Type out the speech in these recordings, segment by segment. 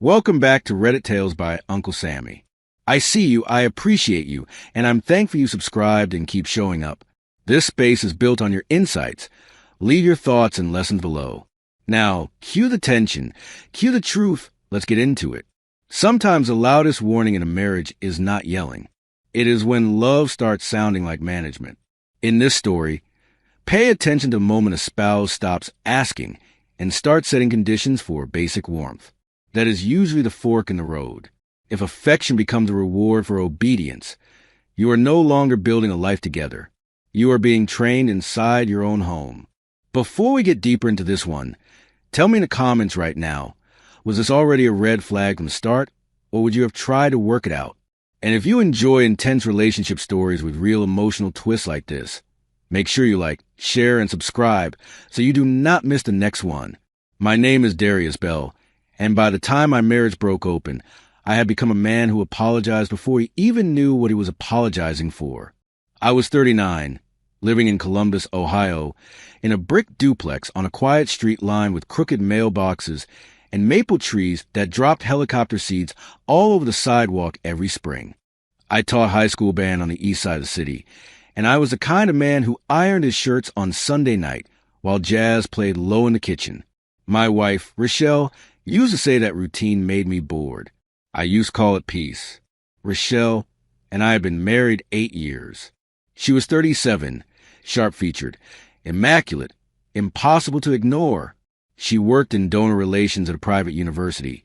Welcome back to Reddit Tales by Uncle Sammy. I see you, I appreciate you, and I'm thankful you subscribed and keep showing up. This space is built on your insights. Leave your thoughts and lessons below. Now, cue the tension, cue the truth, let's get into it. Sometimes the loudest warning in a marriage is not yelling. It is when love starts sounding like management. In this story, pay attention to the moment a spouse stops asking and starts setting conditions for basic warmth. That is usually the fork in the road. If affection becomes a reward for obedience, you are no longer building a life together. You are being trained inside your own home. Before we get deeper into this one, tell me in the comments right now, was this already a red flag from the start, or would you have tried to work it out? And if you enjoy intense relationship stories with real emotional twists like this, make sure you like, share, and subscribe so you do not miss the next one. My name is Darius Bell, and by the time my marriage broke open, I had become a man who apologized before he even knew what he was apologizing for. I was 39, living in Columbus, Ohio, in a brick duplex on a quiet street lined with crooked mailboxes and maple trees that dropped helicopter seeds all over the sidewalk every spring. I taught high school band on the east side of the city, and I was the kind of man who ironed his shirts on Sunday night while jazz played low in the kitchen. My wife, Rochelle, used to say that routine made me bored. I used to call it peace. Rochelle and I had been married 8 years. She was 37, sharp-featured, immaculate, impossible to ignore. She worked in donor relations at a private university,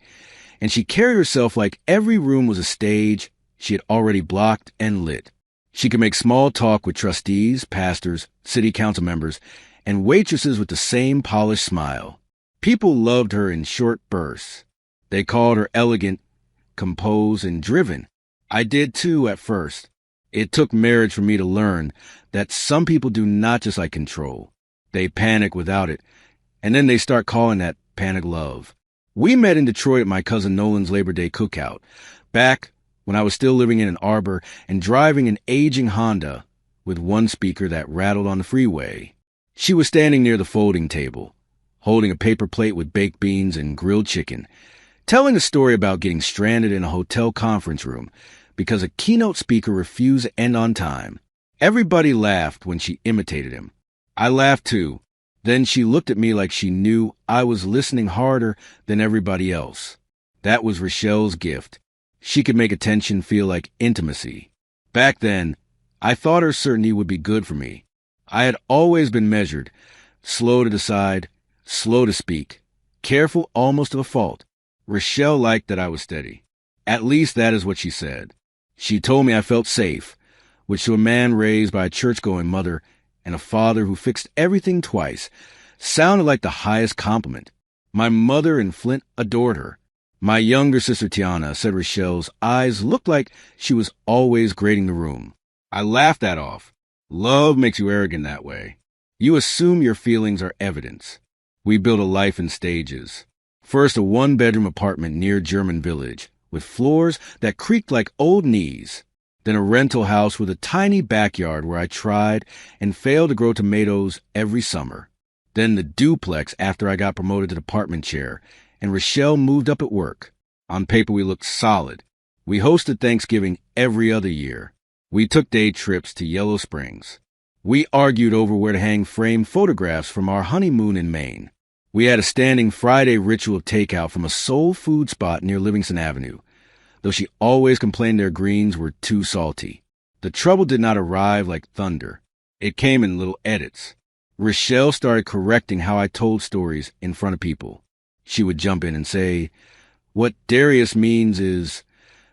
and she carried herself like every room was a stage she had already blocked and lit. She could make small talk with trustees, pastors, city council members, and waitresses with the same polished smile. People loved her in short bursts. They called her elegant, composed, and driven. I did too at first. It took marriage for me to learn that some people do not just like control. They panic without it, and then they start calling that panic love. We met in Detroit at my cousin Nolan's Labor Day cookout, back when I was still living in Ann Arbor and driving an aging Honda with one speaker that rattled on the freeway. She was standing near the folding table, holding a paper plate with baked beans and grilled chicken, telling a story about getting stranded in a hotel conference room because a keynote speaker refused to end on time. Everybody laughed when she imitated him. I laughed too. Then she looked at me like she knew I was listening harder than everybody else. That was Rochelle's gift. She could make attention feel like intimacy. Back then, I thought her certainty would be good for me. I had always been measured, slow to decide, slow to speak, careful almost to a fault. Rochelle liked that I was steady. At least that is what she said. She told me I felt safe, which to a man raised by a church-going mother and a father who fixed everything twice sounded like the highest compliment. My mother in Flint adored her. My younger sister Tiana said Rochelle's eyes looked like she was always grading the room. I laughed that off. Love makes you arrogant that way. You assume your feelings are evidence. We built a life in stages. First, a one-bedroom apartment near German Village, with floors that creaked like old knees. Then a rental house with a tiny backyard where I tried and failed to grow tomatoes every summer. Then the duplex after I got promoted to department chair, and Rochelle moved up at work. On paper, we looked solid. We hosted Thanksgiving every other year. We took day trips to Yellow Springs. We argued over where to hang framed photographs from our honeymoon in Maine. We had a standing Friday ritual takeout from a soul food spot near Livingston Avenue, though she always complained their greens were too salty. The trouble did not arrive like thunder. It came in little edits. Rochelle started correcting how I told stories in front of people. She would jump in and say, "What Darius means is,"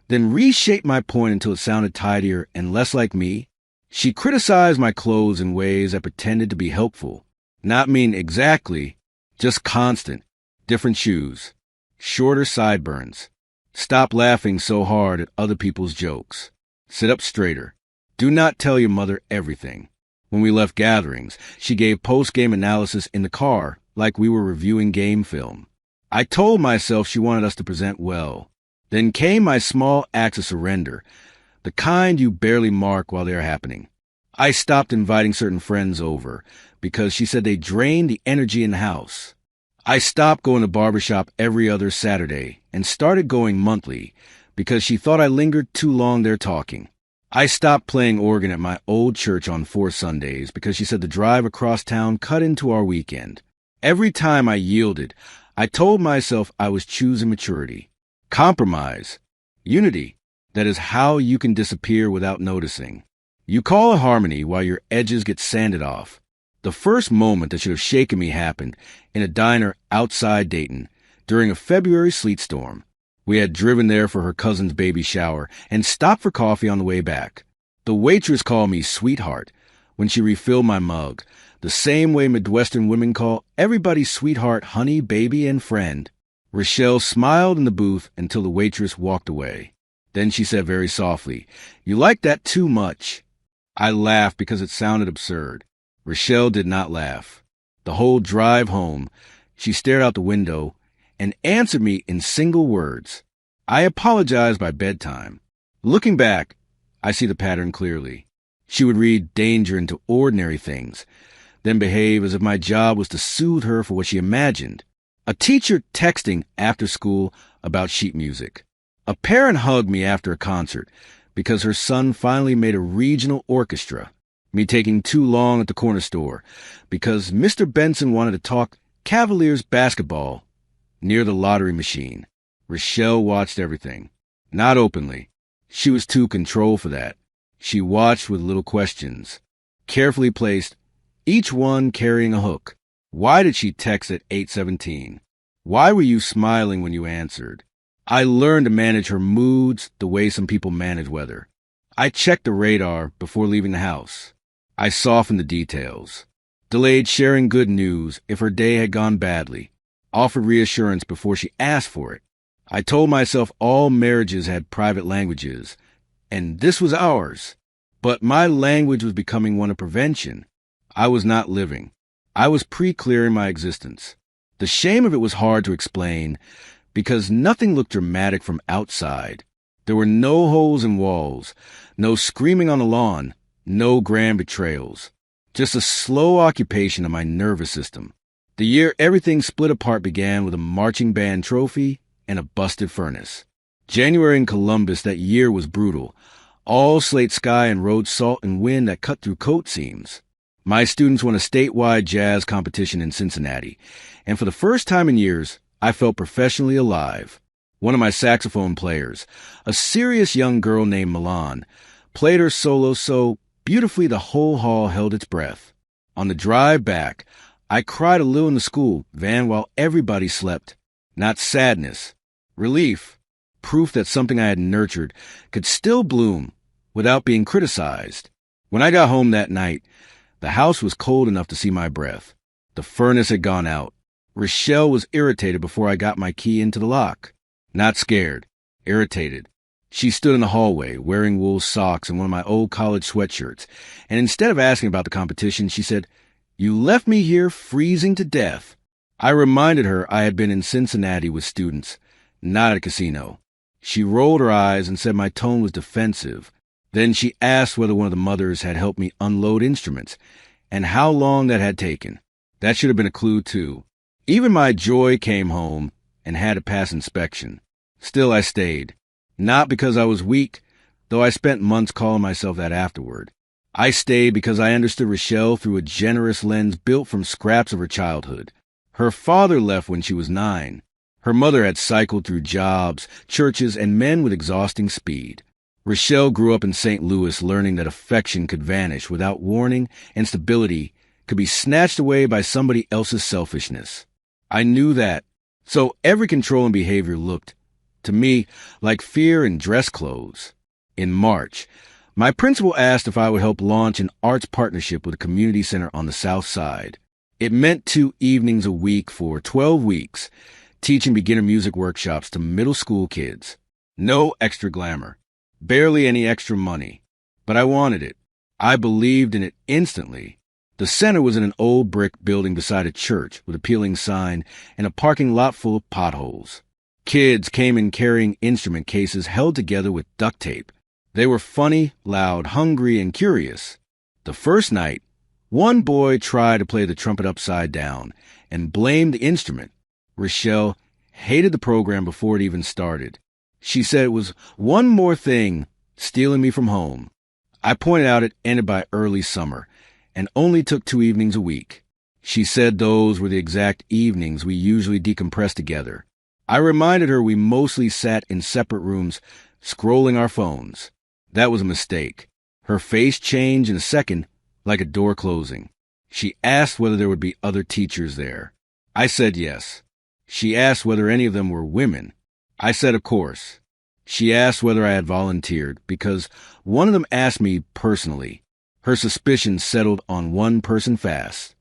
then reshape my point until it sounded tidier and less like me. She criticized my clothes in ways that pretended to be helpful. Not mean exactly, just constant. Different shoes. Shorter sideburns. Stop laughing so hard at other people's jokes. Sit up straighter. Do not tell your mother everything. When we left gatherings, she gave post-game analysis in the car like we were reviewing game film. I told myself she wanted us to present well. Then came my small acts of surrender, the kind you barely mark while they're happening. I stopped inviting certain friends over because she said they drained the energy in the house. I stopped going to barbershop every other Saturday and started going monthly because she thought I lingered too long there talking. I stopped playing organ at my old church on 4 Sundays because she said the drive across town cut into our weekend. Every time I yielded, I told myself I was choosing maturity, compromise, unity. That is how you can disappear without noticing. You call a harmony while your edges get sanded off. The first moment that should have shaken me happened in a diner outside Dayton during a February sleet storm. We had driven there for her cousin's baby shower and stopped for coffee on the way back. The waitress called me sweetheart when she refilled my mug, the same way Midwestern women call everybody sweetheart, honey, baby, and friend. Rochelle smiled in the booth until the waitress walked away. Then she said very softly, "You like that too much." I laughed because it sounded absurd. Rochelle did not laugh. The whole drive home, she stared out the window and answered me in single words. I apologized by bedtime. Looking back, I see the pattern clearly. She would read danger into ordinary things, then behave as if my job was to soothe her for what she imagined. A teacher texting after school about sheet music. A parent hugged me after a concert because her son finally made a regional orchestra. Me taking too long at the corner store because Mr. Benson wanted to talk Cavaliers basketball near the lottery machine. Rochelle watched everything. Not openly. She was too controlled for that. She watched with little questions, carefully placed, each one carrying a hook. Why did she text at 8:17? Why were you smiling when you answered? I learned to manage her moods the way some people manage weather. I checked the radar before leaving the house. I softened the details, delayed sharing good news if her day had gone badly, offered reassurance before she asked for it. I told myself all marriages had private languages, and this was ours. But my language was becoming one of prevention. I was not living. I was pre-clearing my existence. The shame of it was hard to explain because nothing looked dramatic from outside. There were no holes in walls, no screaming on the lawn, no grand betrayals. Just a slow occupation of my nervous system. The year everything split apart began with a marching band trophy and a busted furnace. January in Columbus that year was brutal. All slate sky and road salt and wind that cut through coat seams. My students won a statewide jazz competition in Cincinnati, and for the first time in years, I felt professionally alive. One of my saxophone players, a serious young girl named Milan, played her solo so beautifully the whole hall held its breath. On the drive back, I cried a little in the school van while everybody slept. Not sadness, relief, proof that something I had nurtured could still bloom without being criticized. When I got home that night, the house was cold enough to see my breath. The furnace had gone out. Rochelle was irritated before I got my key into the lock. Not scared, irritated. She stood in the hallway, wearing wool socks and one of my old college sweatshirts, and instead of asking about the competition, she said, "You left me here freezing to death." I reminded her I had been in Cincinnati with students, not at a casino. She rolled her eyes and said my tone was defensive. Then she asked whether one of the mothers had helped me unload instruments, and how long that had taken. That should have been a clue, too. Even my joy came home and had to pass inspection. Still, I stayed. Not because I was weak, though I spent months calling myself that afterward. I stayed because I understood Rochelle through a generous lens built from scraps of her childhood. Her father left when she was 9. Her mother had cycled through jobs, churches, and men with exhausting speed. Rochelle grew up in St. Louis learning that affection could vanish without warning and stability could be snatched away by somebody else's selfishness. I knew that, so every controlling behavior looked, to me, like fear in dress clothes. In March, my principal asked if I would help launch an arts partnership with a community center on the South Side. It meant 2 evenings a week for 12 weeks, teaching beginner music workshops to middle school kids. No extra glamour. Barely any extra money. But I wanted it. I believed in it instantly. The center was in an old brick building beside a church with a peeling sign and a parking lot full of potholes. Kids came in carrying instrument cases held together with duct tape. They were funny, loud, hungry, and curious. The first night, one boy tried to play the trumpet upside down and blamed the instrument, Rochelle hated the program before it even started. She said it was one more thing stealing me from home. I pointed out it ended by early summer and only took 2 evenings a week. She said those were the exact evenings we usually decompressed together. I reminded her we mostly sat in separate rooms, scrolling our phones. That was a mistake. Her face changed in a second, like a door closing. She asked whether there would be other teachers there. I said yes. She asked whether any of them were women. I said of course. She asked whether I had volunteered, because one of them asked me personally. Her suspicions settled on one person fast.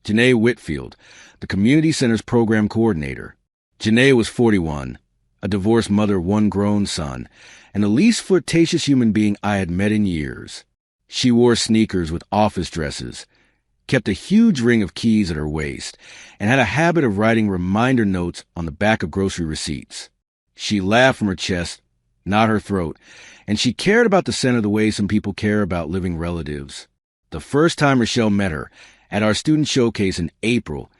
Janae Whitfield, the Community Center's program coordinator. Janae was 41, a divorced mother of one grown son, and the least flirtatious human being I had met in years. She wore sneakers with office dresses, kept a huge ring of keys at her waist, and had a habit of writing reminder notes on the back of grocery receipts. She laughed from her chest, not her throat, and she cared about the center the way some people care about living relatives. The first time Rochelle met her, at our student showcase in April,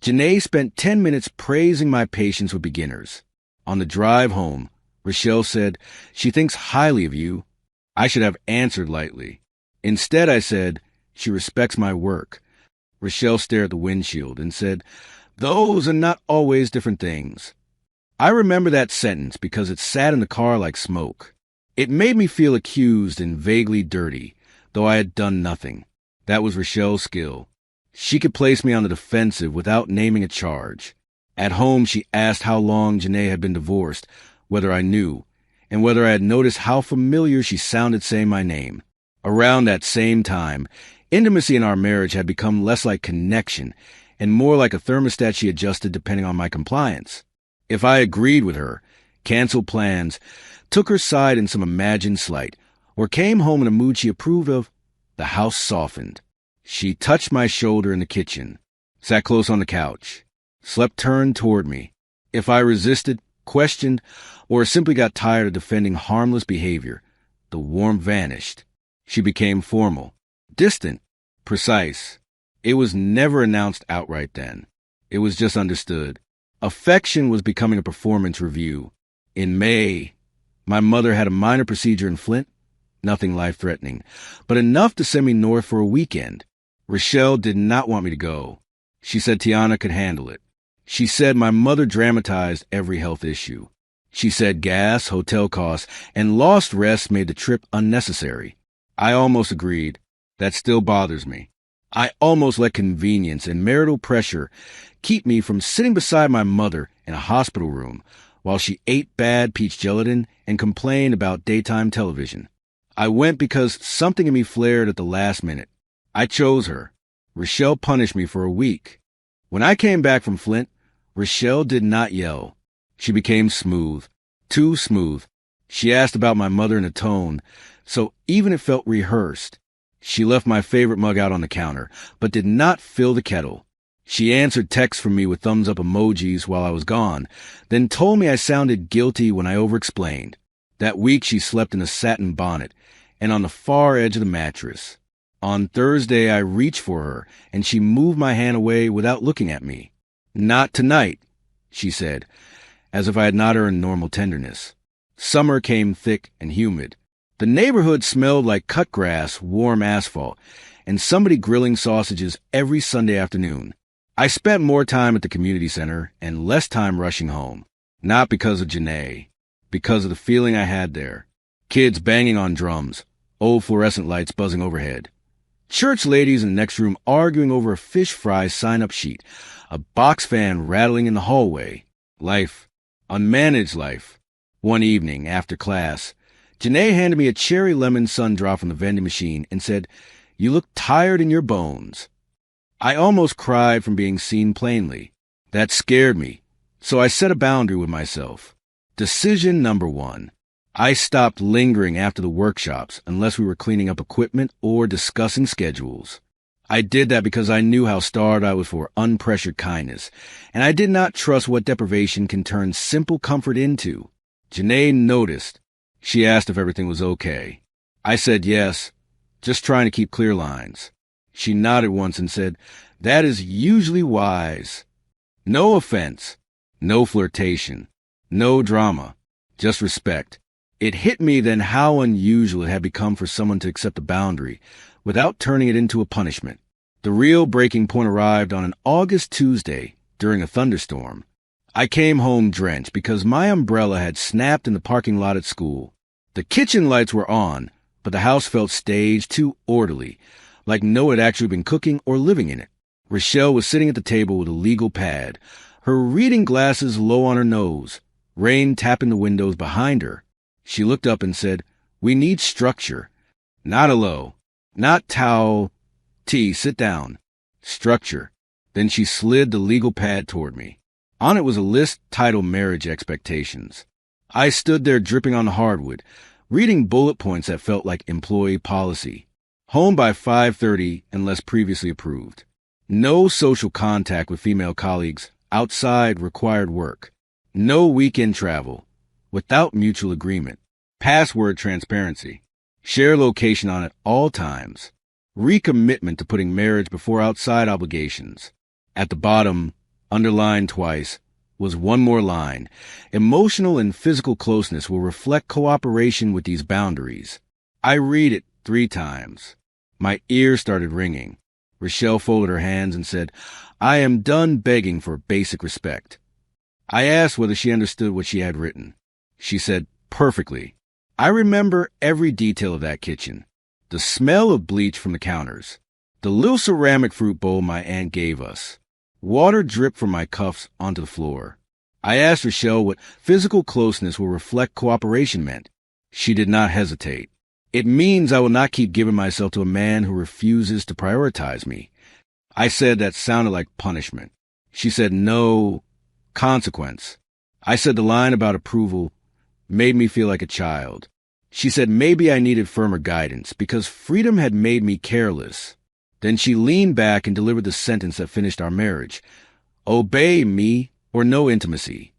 Janae spent 10 minutes praising my patience with beginners. On the drive home, Rochelle said, "She thinks highly of you." I should have answered lightly. Instead, I said, "She respects my work." Rochelle stared at the windshield and said, "Those are not always different things." I remember that sentence because it sat in the car like smoke. It made me feel accused and vaguely dirty, though I had done nothing. That was Rochelle's skill. She could place me on the defensive without naming a charge. At home, she asked how long Janae had been divorced, whether I knew, and whether I had noticed how familiar she sounded saying my name. Around that same time, intimacy in our marriage had become less like connection and more like a thermostat she adjusted depending on my compliance. If I agreed with her, canceled plans, took her side in some imagined slight, or came home in a mood she approved of, the house softened. She touched my shoulder in the kitchen, sat close on the couch, slept turned toward me. If I resisted, questioned, or simply got tired of defending harmless behavior, the warmth vanished. She became formal, distant, precise. It was never announced outright then. It was just understood. Affection was becoming a performance review. In May, my mother had a minor procedure in Flint, nothing life-threatening, but enough to send me north for a weekend. Rochelle did not want me to go. She said Tiana could handle it. She said my mother dramatized every health issue. She said gas, hotel costs, and lost rest made the trip unnecessary. I almost agreed. That still bothers me. I almost let convenience and marital pressure keep me from sitting beside my mother in a hospital room while she ate bad peach gelatin and complained about daytime television. I went because something in me flared at the last minute. I chose her. Rochelle punished me for a week. When I came back from Flint, Rochelle did not yell. She became smooth, too smooth. She asked about my mother in a tone, so even it felt rehearsed. She left my favorite mug out on the counter, but did not fill the kettle. She answered texts from me with thumbs up emojis while I was gone, then told me I sounded guilty when I overexplained. That week she slept in a satin bonnet and on the far edge of the mattress. On Thursday, I reached for her, and she moved my hand away without looking at me. "Not tonight," she said, as if I had not earned normal tenderness. Summer came thick and humid. The neighborhood smelled like cut grass, warm asphalt, and somebody grilling sausages every Sunday afternoon. I spent more time at the community center and less time rushing home. Not because of Janae, because of the feeling I had there. Kids banging on drums, old fluorescent lights buzzing overhead. Church ladies in the next room arguing over a fish fry sign-up sheet, a box fan rattling in the hallway. Life, unmanaged life. One evening, after class, Janae handed me a cherry lemon sun drop from the vending machine and said, "You look tired in your bones." I almost cried from being seen plainly. That scared me, so I set a boundary with myself. Decision number 1. I stopped lingering after the workshops unless we were cleaning up equipment or discussing schedules. I did that because I knew how starved I was for unpressured kindness, and I did not trust what deprivation can turn simple comfort into. Janae noticed. She asked if everything was okay. I said yes, just trying to keep clear lines. She nodded once and said, "That is usually wise." No offense. No flirtation. No drama. Just respect. It hit me then how unusual it had become for someone to accept a boundary without turning it into a punishment. The real breaking point arrived on an August Tuesday during a thunderstorm. I came home drenched because my umbrella had snapped in the parking lot at school. The kitchen lights were on, but the house felt staged, too orderly, like no one had actually been cooking or living in it. Rochelle was sitting at the table with a legal pad, her reading glasses low on her nose, rain tapping the windows behind her. She looked up and said, "We need structure. Not a low. Not towel. T, sit down. Structure." Then she slid the legal pad toward me. On it was a list titled Marriage Expectations. I stood there dripping on the hardwood, reading bullet points that felt like employee policy. Home by 5:30 unless previously approved. No social contact with female colleagues outside required work. No weekend travel without mutual agreement. Password transparency. Share location on at all times. Recommitment to putting marriage before outside obligations. At the bottom, underlined twice, was one more line. Emotional and physical closeness will reflect cooperation with these boundaries. I read it 3 times. My ears started ringing. Rochelle folded her hands and said, "I am done begging for basic respect." I asked whether she understood what she had written. She said, "Perfectly. I remember every detail of that kitchen. The smell of bleach from the counters. The little ceramic fruit bowl my aunt gave us. Water dripped from my cuffs onto the floor." I asked Rochelle what physical closeness will reflect cooperation meant. She did not hesitate. "It means I will not keep giving myself to a man who refuses to prioritize me." I said that sounded like punishment. She said, "No, consequence." I said the line about approval made me feel like a child. She said maybe I needed firmer guidance because freedom had made me careless. Then she leaned back and delivered the sentence that finished our marriage. "Obey me or no intimacy."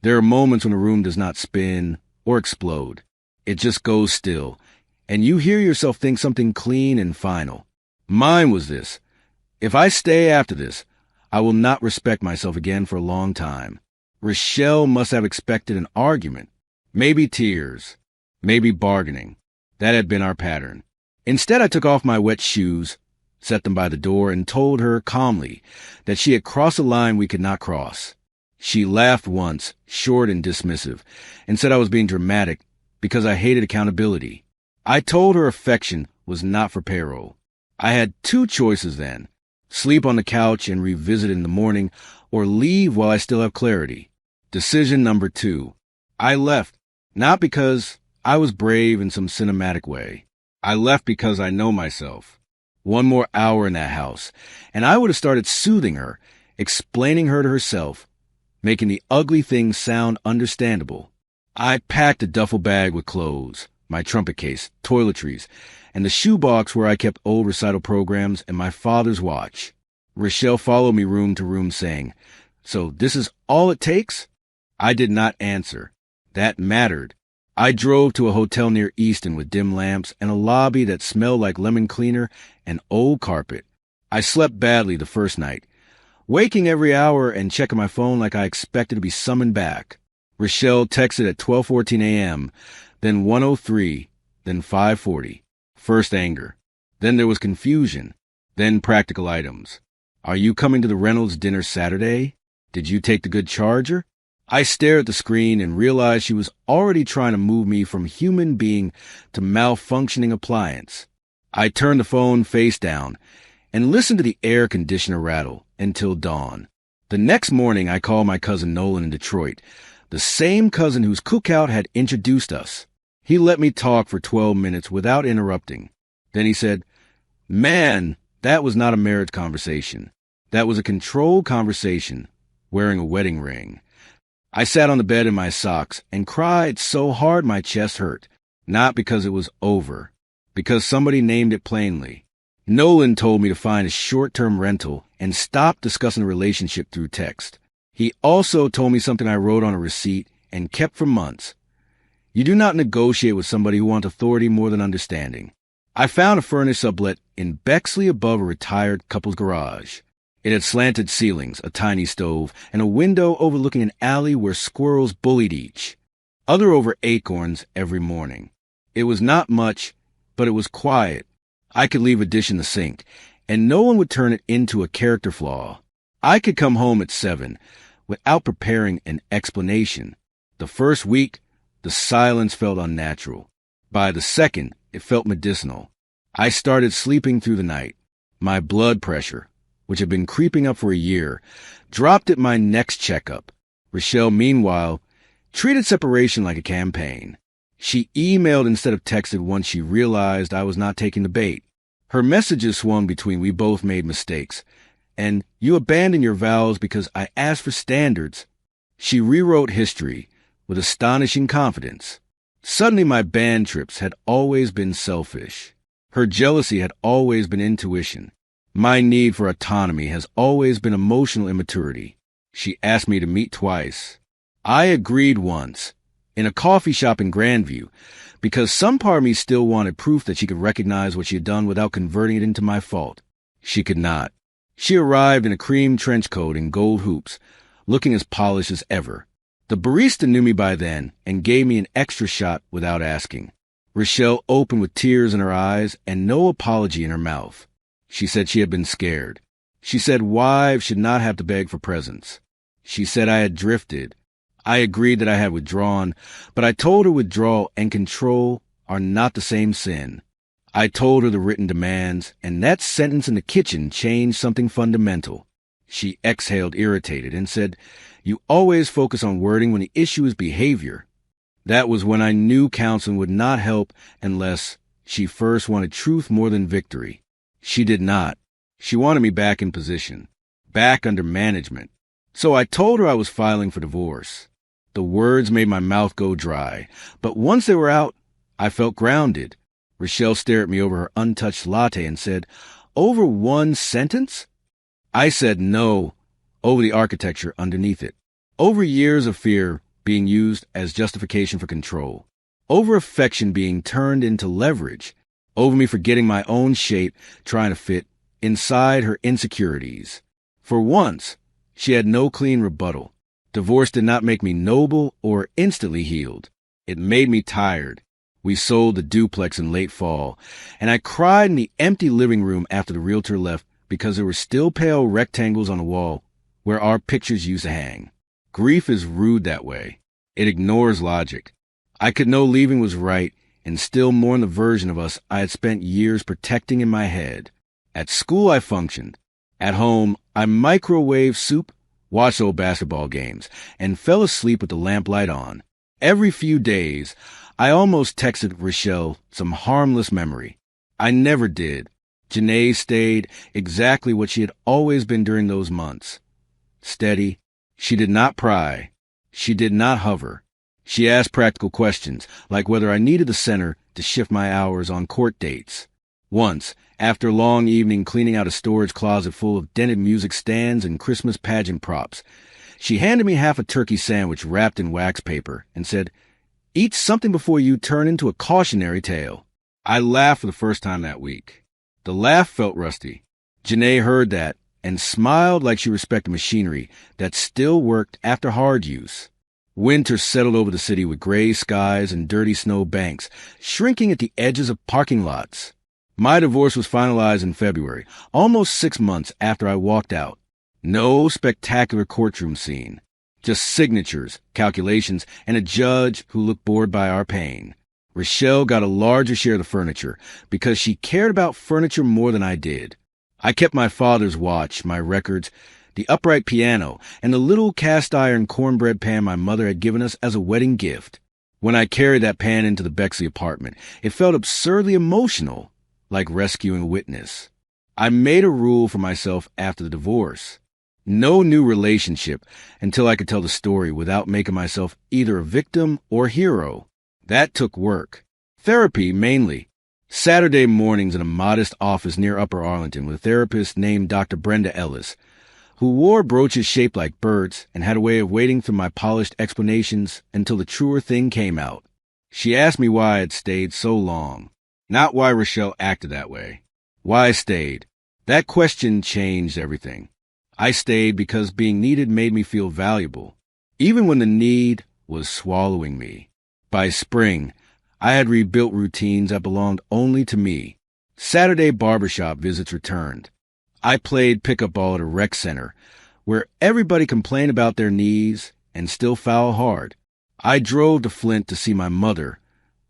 There are moments when a room does not spin or explode. It just goes still, and you hear yourself think something clean and final. Mine was this: if I stay after this, I will not respect myself again for a long time. Rochelle must have expected an argument, maybe tears, maybe bargaining. That had been our pattern. Instead, I took off my wet shoes, set them by the door, and told her calmly that she had crossed a line we could not cross. She laughed once, short and dismissive, and said I was being dramatic because I hated accountability. I told her affection was not for payroll. I had 2 choices then: sleep on the couch and revisit in the morning, or leave while I still have clarity. Decision number 2. I left, not because I was brave in some cinematic way. I left because I know myself. One more hour in that house, and I would have started soothing her, explaining her to herself, making the ugly things sound understandable. I packed a duffel bag with clothes, my trumpet case, toiletries, and the shoebox where I kept old recital programs and my father's watch. Rochelle followed me room to room saying, "So this is all it takes?" I did not answer. That mattered. I drove to a hotel near Easton with dim lamps and a lobby that smelled like lemon cleaner and old carpet. I slept badly the first night, waking every hour and checking my phone like I expected to be summoned back. Rochelle texted at 12:14 a.m., then 1:03, then 5:40. First anger. Then there was confusion. Then practical items. "Are you coming to the Reynolds dinner Saturday? Did you take the good charger?" I stared at the screen and realized she was already trying to move me from human being to malfunctioning appliance. I turned the phone face down and listened to the air conditioner rattle until dawn. The next morning, I called my cousin Nolan in Detroit, the same cousin whose cookout had introduced us. He let me talk for 12 minutes without interrupting. Then he said, "Man, that was not a marriage conversation. That was a controlled conversation, wearing a wedding ring." I sat on the bed in my socks and cried so hard my chest hurt, not because it was over, because somebody named it plainly. Nolan told me to find a short-term rental and stop discussing the relationship through text. He also told me something I wrote on a receipt and kept for months. You do not negotiate with somebody who wants authority more than understanding. I found a furnished sublet in Bexley above a retired couple's garage. It had slanted ceilings, a tiny stove, and a window overlooking an alley where squirrels bullied each other over acorns every morning. It was not much, but it was quiet. I could leave a dish in the sink, and no one would turn it into a character flaw. I could come home at 7 without preparing an explanation. The first week, the silence felt unnatural. By the second, it felt medicinal. I started sleeping through the night. My blood pressure, which had been creeping up for a year, dropped at my next checkup. Rochelle, meanwhile, treated separation like a campaign. She emailed instead of texted once she realized I was not taking the bait. Her messages swung between "we both made mistakes" and "you abandoned your vows because I asked for standards." She rewrote history with astonishing confidence. Suddenly my band trips had always been selfish. Her jealousy had always been intuition. My need for autonomy has always been emotional immaturity. She asked me to meet twice. I agreed once, in a coffee shop in Grandview, because some part of me still wanted proof that she could recognize what she had done without converting it into my fault. She could not. She arrived in a cream trench coat and gold hoops, looking as polished as ever. The barista knew me by then and gave me an extra shot without asking. Rochelle opened with tears in her eyes and no apology in her mouth. She said she had been scared. She said wives should not have to beg for presents. She said I had drifted. I agreed that I had withdrawn, but I told her withdrawal and control are not the same sin. I told her the written demands, and that sentence in the kitchen changed something fundamental. She exhaled irritated and said, "You always focus on wording when the issue is behavior." That was when I knew counseling would not help unless she first wanted truth more than victory. She did not. She wanted me back in position, back under management. So I told her I was filing for divorce. The words made my mouth go dry, but once they were out, I felt grounded. Rochelle stared at me over her untouched latte and said, "Over one sentence?" I said no, over the architecture underneath it. Over years of fear being used as justification for control. Over affection being turned into leverage. Over me forgetting my own shape, trying to fit inside her insecurities. For once, she had no clean rebuttal. Divorce did not make me noble or instantly healed. It made me tired. We sold the duplex in late fall, and I cried in the empty living room after the realtor left because there were still pale rectangles on the wall where our pictures used to hang. Grief is rude that way. It ignores logic. I could know leaving was right and still mourn the version of us I had spent years protecting in my head. At school, I functioned. At home, I microwaved soup, watched old basketball games, and fell asleep with the lamplight on. Every few days, I almost texted Rochelle some harmless memory. I never did. Janae stayed exactly what she had always been during those months. Steady. She did not pry. She did not hover. She asked practical questions, like whether I needed the center to shift my hours on court dates. Once, after a long evening cleaning out a storage closet full of dented music stands and Christmas pageant props, she handed me half a turkey sandwich wrapped in wax paper and said, "Eat something before you turn into a cautionary tale." I laughed for the first time that week. The laugh felt rusty. Janae heard that and smiled like she respected machinery that still worked after hard use. Winter settled over the city with gray skies and dirty snow banks, shrinking at the edges of parking lots. My divorce was finalized in February, almost 6 months after I walked out. No spectacular courtroom scene. Just signatures, calculations, and a judge who looked bored by our pain. Rochelle got a larger share of the furniture because she cared about furniture more than I did. I kept my father's watch, my records, the upright piano, and the little cast-iron cornbread pan my mother had given us as a wedding gift. When I carried that pan into the Bexley apartment, it felt absurdly emotional, like rescuing a witness. I made a rule for myself after the divorce. No new relationship until I could tell the story without making myself either a victim or hero. That took work. Therapy, mainly. Saturday mornings in a modest office near Upper Arlington with a therapist named Dr. Brenda Ellis, who wore brooches shaped like birds and had a way of waiting through my polished explanations until the truer thing came out. She asked me why I had stayed so long. Not why Rochelle acted that way. Why I stayed. That question changed everything. I stayed because being needed made me feel valuable, even when the need was swallowing me. By spring, I had rebuilt routines that belonged only to me. Saturday barbershop visits returned. I played pickup ball at a rec center, where everybody complained about their knees and still foul hard. I drove to Flint to see my mother,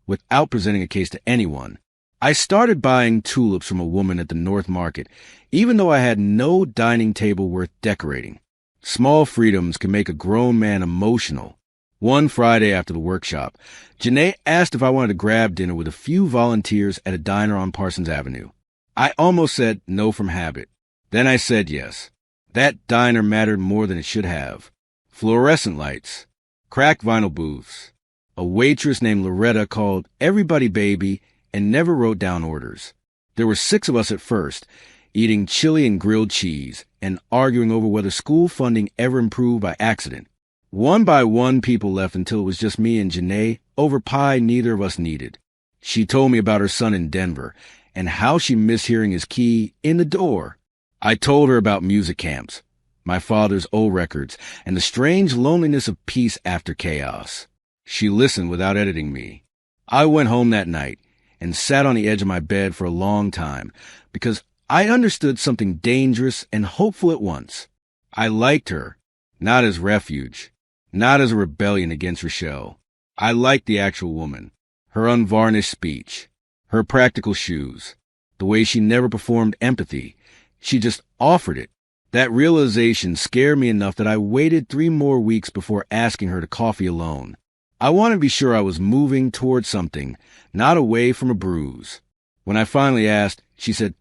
without presenting a case to anyone. I started buying tulips from a woman at the North Market, even though I had no dining table worth decorating. Small freedoms can make a grown man emotional. One Friday after the workshop, Janae asked if I wanted to grab dinner with a few volunteers at a diner on Parsons Avenue. I almost said no from habit. Then I said yes. That diner mattered more than it should have. Fluorescent lights, cracked vinyl booths. A waitress named Loretta called everybody baby and never wrote down orders. There were 6 of us at first, eating chili and grilled cheese and arguing over whether school funding ever improved by accident. One by one, people left until it was just me and Janae over pie neither of us needed. She told me about her son in Denver and how she missed hearing his key in the door. I told her about music camps, my father's old records, and the strange loneliness of peace after chaos. She listened without editing me. I went home that night and sat on the edge of my bed for a long time because I understood something dangerous and hopeful at once. I liked her, not as refuge, not as a rebellion against Rochelle. I liked the actual woman, her unvarnished speech, her practical shoes, the way she never performed empathy. She just offered it. That realization scared me enough that I waited 3 more weeks before asking her to coffee alone. I wanted to be sure I was moving toward something, not away from a bruise. When I finally asked, she said,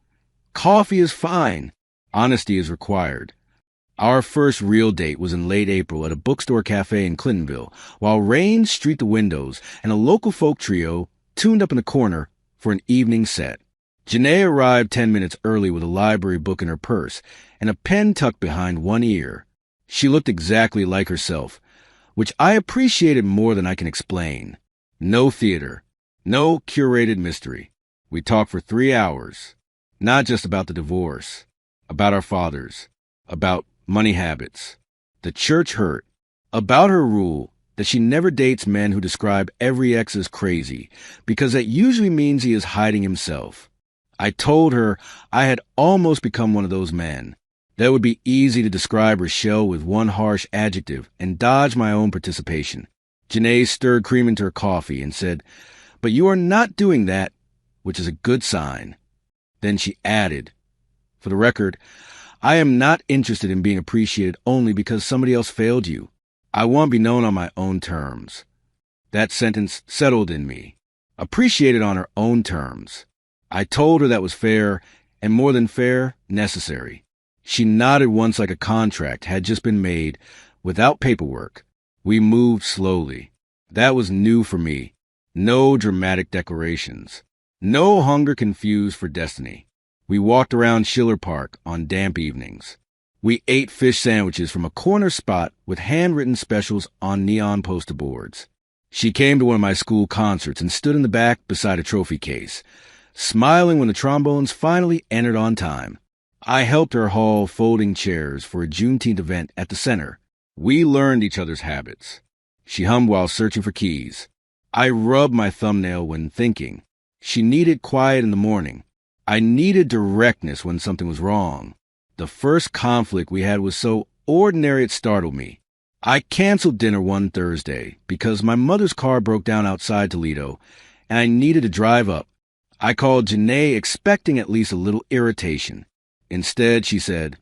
"Coffee is fine. Honesty is required." Our first real date was in late April at a bookstore cafe in Clintonville, while rain streaked the windows and a local folk trio tuned up in the corner for an evening set. Janae arrived 10 minutes early with a library book in her purse and a pen tucked behind one ear. She looked exactly like herself, which I appreciated more than I can explain. No theater, no curated mystery. We talked for 3 hours, not just about the divorce, about our fathers, about money habits, the church hurt, about her rule that she never dates men who describe every ex as crazy, because that usually means he is hiding himself. I told her I had almost become one of those men. That would be easy to describe Rochelle with one harsh adjective and dodge my own participation. Janae stirred cream into her coffee and said, "But you are not doing that, which is a good sign." Then she added, "For the record, I am not interested in being appreciated only because somebody else failed you. I want to be known on my own terms." That sentence settled in me. Appreciated on her own terms. I told her that was fair, and more than fair, necessary. She nodded once like a contract had just been made, without paperwork. We moved slowly. That was new for me. No dramatic declarations. No hunger confused for destiny. We walked around Schiller Park on damp evenings. We ate fish sandwiches from a corner spot with handwritten specials on neon poster boards. She came to one of my school concerts and stood in the back beside a trophy case, smiling when the trombones finally entered on time. I helped her haul folding chairs for a Juneteenth event at the center. We learned each other's habits. She hummed while searching for keys. I rubbed my thumbnail when thinking. She needed quiet in the morning. I needed directness when something was wrong. The first conflict we had was so ordinary it startled me. I canceled dinner one Thursday because my mother's car broke down outside Toledo, and I needed to drive up. I called Janae expecting at least a little irritation. Instead, she said,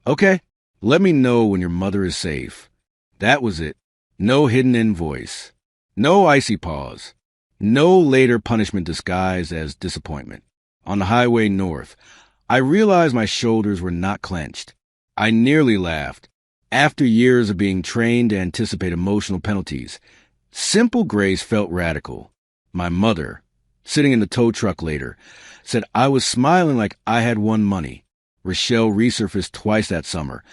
"Okay, let me know when your mother is safe." That was it. No hidden invoice. No icy pause. No later punishment disguised as disappointment. On the highway north, I realized my shoulders were not clenched. I nearly laughed. After years of being trained to anticipate emotional penalties, simple grace felt radical. My mother, sitting in the tow truck later, said I was smiling like I had won money. Rochelle resurfaced twice that summer,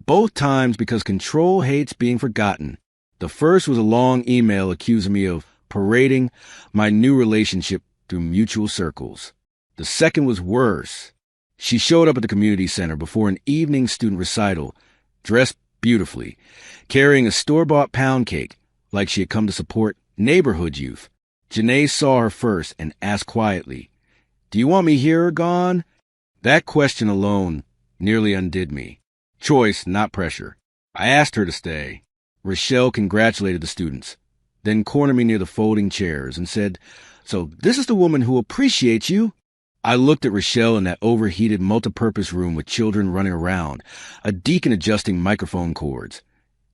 both times because control hates being forgotten. The first was a long email accusing me of parading my new relationship through mutual circles. The second was worse. She showed up at the community center before an evening student recital, dressed beautifully, carrying a store-bought pound cake like she had come to support neighborhood youth. Janae saw her first and asked quietly, "Do you want me here or gone?" That question alone nearly undid me. Choice, not pressure. I asked her to stay. Rochelle congratulated the students, then cornered me near the folding chairs and said, "So this is the woman who appreciates you?" I looked at Rochelle in that overheated multipurpose room with children running around, a deacon adjusting microphone cords,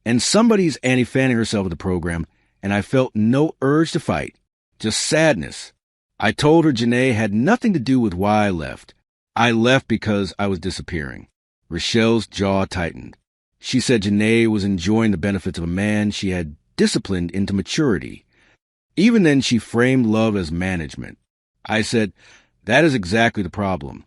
and somebody's anti-fanning herself at the program, and I felt no urge to fight, just sadness. I told her Janae had nothing to do with why I left. I left because I was disappearing. Rochelle's jaw tightened. She said Janae was enjoying the benefits of a man she had disciplined into maturity. Even then, she framed love as management. I said, "That is exactly the problem."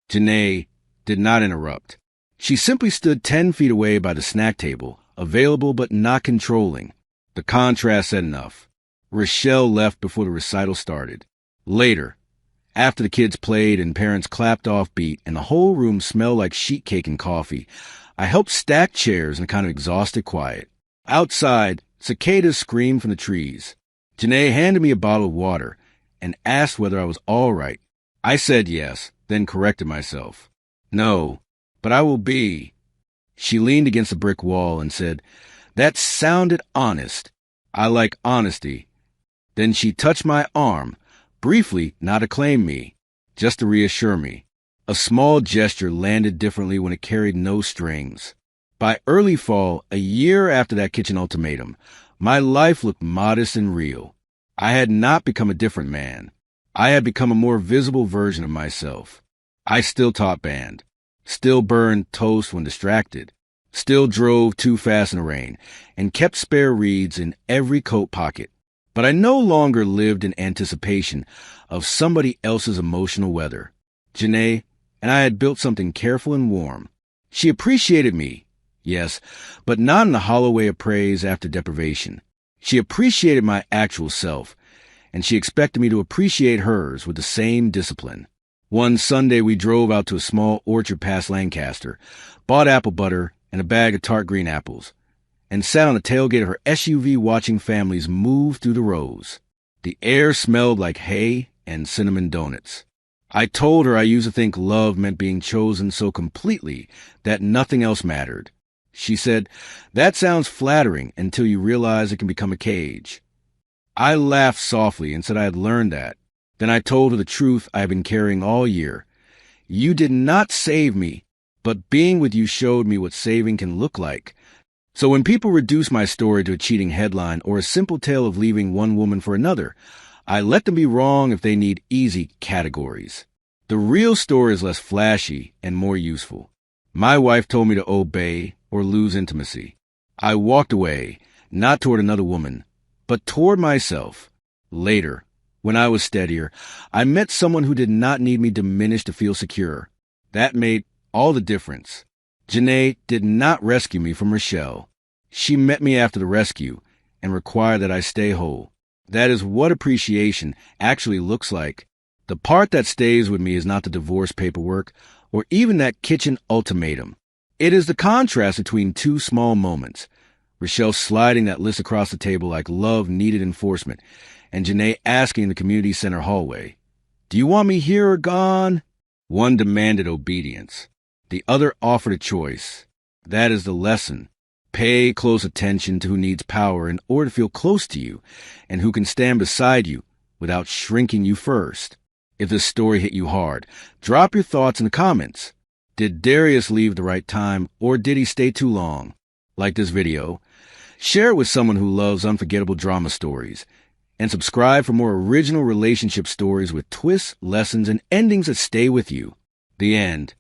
Janae did not interrupt. She simply stood 10 feet away by the snack table, available but not controlling. The contrast said enough. Rochelle left before the recital started. Later, after the kids played and parents clapped off beat and the whole room smelled like sheet cake and coffee, I helped stack chairs in a kind of exhausted quiet. Outside, cicadas screamed from the trees. Janae handed me a bottle of water and asked whether I was all right. I said yes, then corrected myself. "No, but I will be." She leaned against a brick wall and said, "That sounded honest. I like honesty." Then she touched my arm, briefly not to claim me, just to reassure me. A small gesture landed differently when it carried no strings. By early fall, a year after that kitchen ultimatum, my life looked modest and real. I had not become a different man. I had become a more visible version of myself. I still taught band, still burned toast when distracted, still drove too fast in the rain, and kept spare reeds in every coat pocket. But I no longer lived in anticipation of somebody else's emotional weather. Janae and I had built something careful and warm. She appreciated me, yes, but not in the hollow way of praise after deprivation. She appreciated my actual self, and she expected me to appreciate hers with the same discipline. One Sunday we drove out to a small orchard past Lancaster, bought apple butter and a bag of tart green apples, and sat on the tailgate of her SUV watching families move through the rows. The air smelled like hay and cinnamon donuts. I told her I used to think love meant being chosen so completely that nothing else mattered. She said, "That sounds flattering until you realize it can become a cage." I laughed softly and said I had learned that. Then I told her the truth I had been carrying all year. "You did not save me, but being with you showed me what saving can look like." So when people reduce my story to a cheating headline or a simple tale of leaving one woman for another, I let them be wrong if they need easy categories. The real story is less flashy and more useful. My wife told me to obey or lose intimacy. I walked away, not toward another woman, but toward myself. Later, when I was steadier, I met someone who did not need me diminished to feel secure. That made all the difference. Janae did not rescue me from Rochelle. She met me after the rescue and required that I stay whole. That is what appreciation actually looks like. The part that stays with me is not the divorce paperwork or even that kitchen ultimatum. It is the contrast between two small moments. Rochelle sliding that list across the table like love needed enforcement, and Janae asking in the community center hallway, "Do you want me here or gone?" One demanded obedience. The other offered a choice. That is the lesson. Pay close attention to who needs power in order to feel close to you and who can stand beside you without shrinking you first. If this story hit you hard, drop your thoughts in the comments. Did Darius leave the right time or did he stay too long? Like this video, share it with someone who loves unforgettable drama stories, and subscribe for more original relationship stories with twists, lessons, and endings that stay with you. The end.